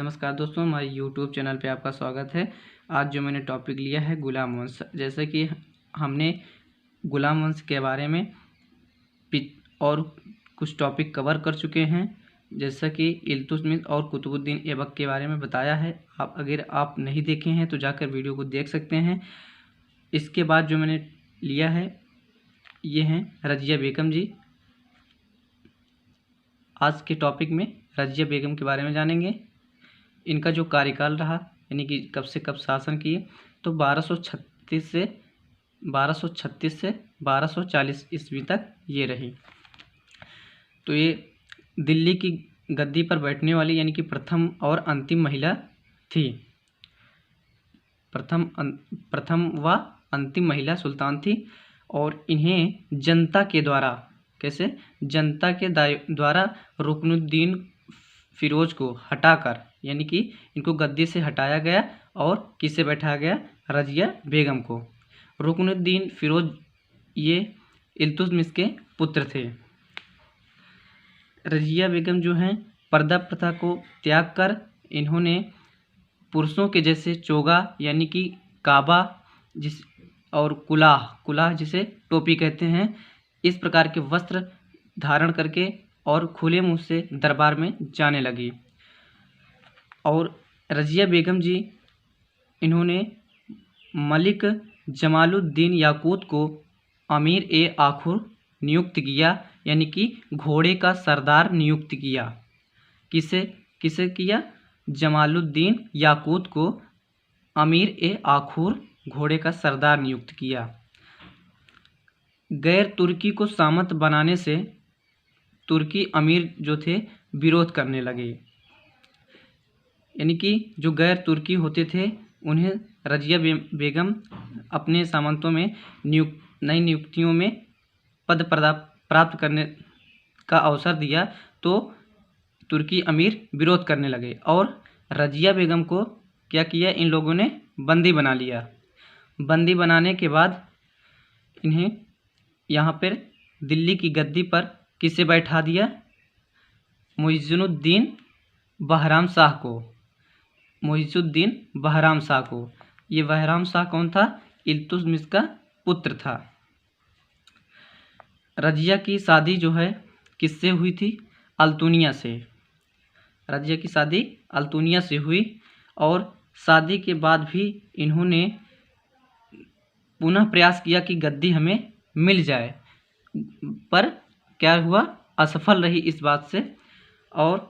नमस्कार दोस्तों, हमारे यूट्यूब चैनल पे आपका स्वागत है। आज जो मैंने टॉपिक लिया है गुलाम वंश। जैसे कि हमने गुलाम वंश के बारे में और कुछ टॉपिक कवर कर चुके हैं, जैसा कि इल्तुतमिश और कुतुबुद्दीन ऐबक के बारे में बताया है। अगर आप नहीं देखे हैं तो जाकर वीडियो को देख सकते हैं। इसके बाद जो मैंने लिया है ये हैं रज़िया बेगम जी। आज के टॉपिक में रज़िया बेगम के बारे में जानेंगे। इनका जो कार्यकाल रहा यानी कि कब से कब शासन किए, तो 1236 से 1240 ईस्वी तक ये रही। तो ये दिल्ली की गद्दी पर बैठने वाली यानी कि प्रथम और अंतिम महिला थी। प्रथम व अंतिम महिला सुल्तान थी। और इन्हें जनता के द्वारा द्वारा रुकनुद्दीन फिरोज को हटाकर यानी कि इनको गद्दी से हटाया गया और किसे बैठाया गया? रज़िया बेगम को। रुकनुद्दीन फिरोज ये इल्तुतमिश के पुत्र थे। रज़िया बेगम जो हैं पर्दा प्रथा को त्याग कर इन्होंने पुरुषों के जैसे चोगा यानी कि काबा और कुलाह जिसे टोपी कहते हैं, इस प्रकार के वस्त्र धारण करके और खुले मुंह से दरबार में जाने लगी। और रज़िया बेगम जी इन्होंने मलिक जमालुद्दीन याकूत को अमीर ए आखुर नियुक्त किया यानी कि घोड़े का सरदार नियुक्त किया। किसे किया? जमालुद्दीन याकूत को अमीर ए आखुर घोड़े का सरदार नियुक्त किया। गैर तुर्की को सामंत बनाने से तुर्की अमीर जो थे विरोध करने लगे, यानी कि जो गैर तुर्की होते थे उन्हें रज़िया बेगम अपने सामंतों में नई नियुक्तियों में पद प्राप्त करने का अवसर दिया, तो तुर्की अमीर विरोध करने लगे और रज़िया बेगम को क्या किया? इन लोगों ने बंदी बना लिया। बंदी बनाने के बाद इन्हें यहाँ पर दिल्ली की गद्दी पर किसे बैठा दिया? मुइज़्ज़ुद्दीन बहराम शाह को। ये बहराम शाह कौन था? इल्तुतमिश का पुत्र था। रज़िया की शादी जो है किससे हुई थी? अल्तुनिया से। रज़िया की शादी अल्तुनिया से हुई और शादी के बाद भी इन्होंने पुनः प्रयास किया कि गद्दी हमें मिल जाए, पर क्या हुआ? असफल रही इस बात से। और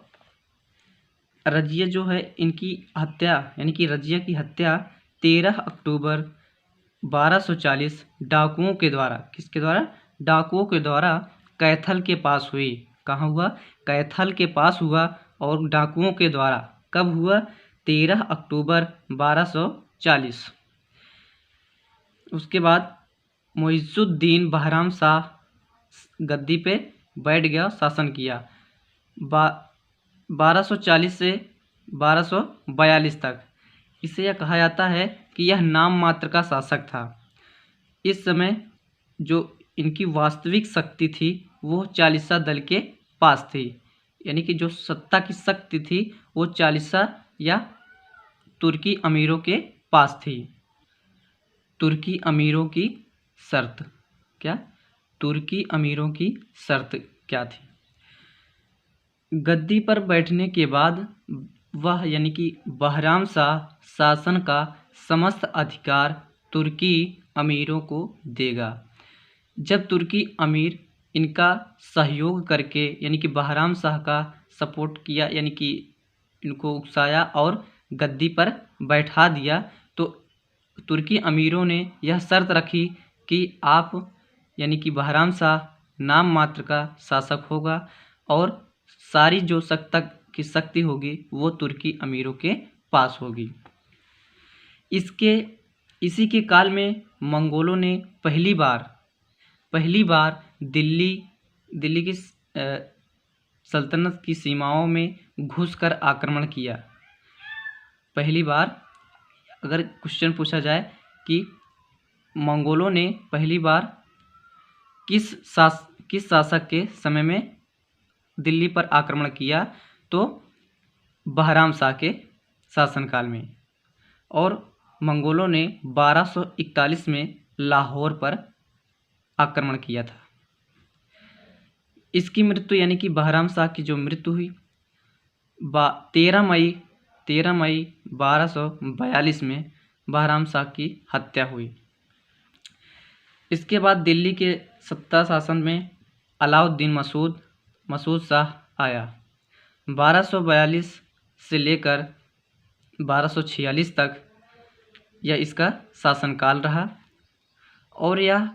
रज़िया जो है इनकी हत्या यानी कि रज़िया की हत्या 13 अक्टूबर 1240 डाकुओं के द्वारा, किसके द्वारा? डाकुओं के द्वारा कैथल के पास हुई। कहाँ हुआ? कैथल के पास हुआ। और डाकुओं के द्वारा कब हुआ? 13 अक्टूबर 1240। उसके बाद मुइज़्ज़ुद्दीन बहराम शाह गद्दी पे बैठ गया, शासन किया 1240 से 1242 तक। इसे यह कहा जाता है कि यह नाम मात्र का शासक था। इस समय जो इनकी वास्तविक शक्ति थी वो चालीसा दल के पास थी, यानी कि जो सत्ता की शक्ति थी वो चालीसा या तुर्की अमीरों के पास थी। तुर्की अमीरों की शर्त क्या? तुर्की अमीरों की शर्त क्या थी? गद्दी पर बैठने के बाद वह यानी कि बहराम शाह शासन का समस्त अधिकार तुर्की अमीरों को देगा। जब तुर्की अमीर इनका सहयोग करके यानी कि बहराम शाह का सपोर्ट किया यानी कि इनको उकसाया और गद्दी पर बैठा दिया, तो तुर्की अमीरों ने यह शर्त रखी कि आप यानी कि बहराम शाह नाम मात्र का शासक होगा और सारी जो शक्ति होगी वो तुर्की अमीरों के पास होगी। इसी के काल में मंगोलों ने पहली बार दिल्ली की सल्तनत की सीमाओं में घुसकर आक्रमण किया। पहली बार अगर क्वेश्चन पूछा जाए कि मंगोलों ने पहली बार किस शासक के समय में दिल्ली पर आक्रमण किया, तो बहराम शाह के शासनकाल में, और मंगोलों ने 1241 में लाहौर पर आक्रमण किया था। इसकी मृत्यु यानी कि बहराम शाह की जो मृत्यु हुई 13 मई 1242 में बहराम शाह की हत्या हुई। इसके बाद दिल्ली के सत्ता शासन में अलाउद्दीन मसूद शाह आया। 1242 से लेकर 1246 तक यह इसका शासनकाल रहा, और यह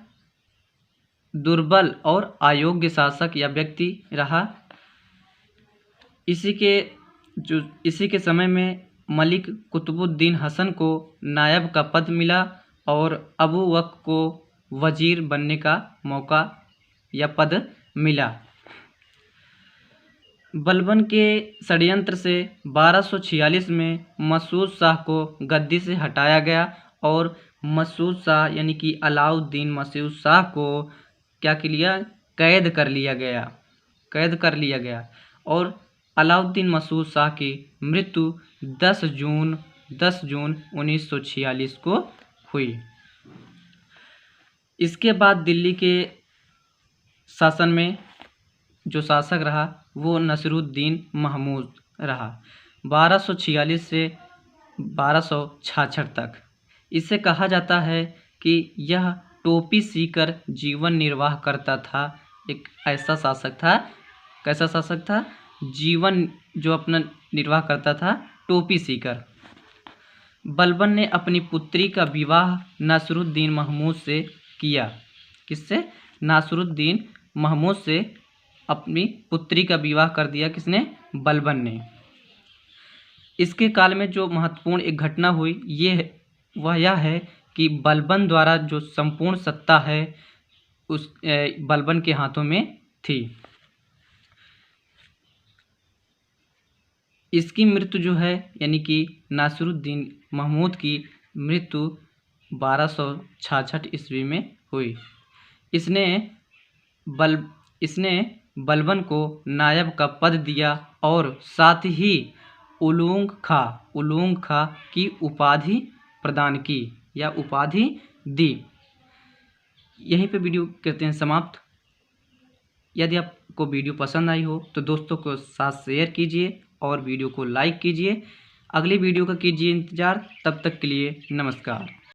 दुर्बल और अयोग्य शासक या व्यक्ति रहा। इसी के समय में मलिक कुतुबुद्दीन हसन को नायब का पद मिला और अबू बकर को वजीर बनने का मौका या पद मिला। बलबन के षड्यंत्र से 1246 में मसूद शाह को गद्दी से हटाया गया और मसूद शाह यानी कि अलाउद्दीन मसूद शाह को क्या किया, कैद कर लिया गया और अलाउद्दीन मसूद शाह की मृत्यु 10 जून 1946 को हुई। इसके बाद दिल्ली के शासन में जो शासक रहा वो नसीरुद्दीन महमूद रहा 1246 से 1266 तक। इसे कहा जाता है कि यह टोपी सीकर जीवन निर्वाह करता था। एक ऐसा शासक था, कैसा शासक था, जीवन जो अपना निर्वाह करता था टोपी सीकर। बलबन ने अपनी पुत्री का विवाह नसीरुद्दीन महमूद से किया। किससे? नासिरुद्दीन महमूद से अपनी पुत्री का विवाह कर दिया। किसने? बलबन ने। इसके काल में जो महत्वपूर्ण एक घटना हुई वह यह है कि बलबन द्वारा जो संपूर्ण सत्ता है उस बलबन के हाथों में थी। इसकी मृत्यु जो है यानी कि नासिरुद्दीन महमूद की मृत्यु 1266 ईस्वी में हुई। इसने बलबन को नायब का पद दिया और साथ ही उलूग खा की उपाधि प्रदान की या उपाधि दी। यहीं पे वीडियो करते हैं समाप्त। यदि आपको वीडियो पसंद आई हो तो दोस्तों को साथ शेयर कीजिए और वीडियो को लाइक कीजिए। अगली वीडियो का कीजिए इंतज़ार। तब तक के लिए नमस्कार।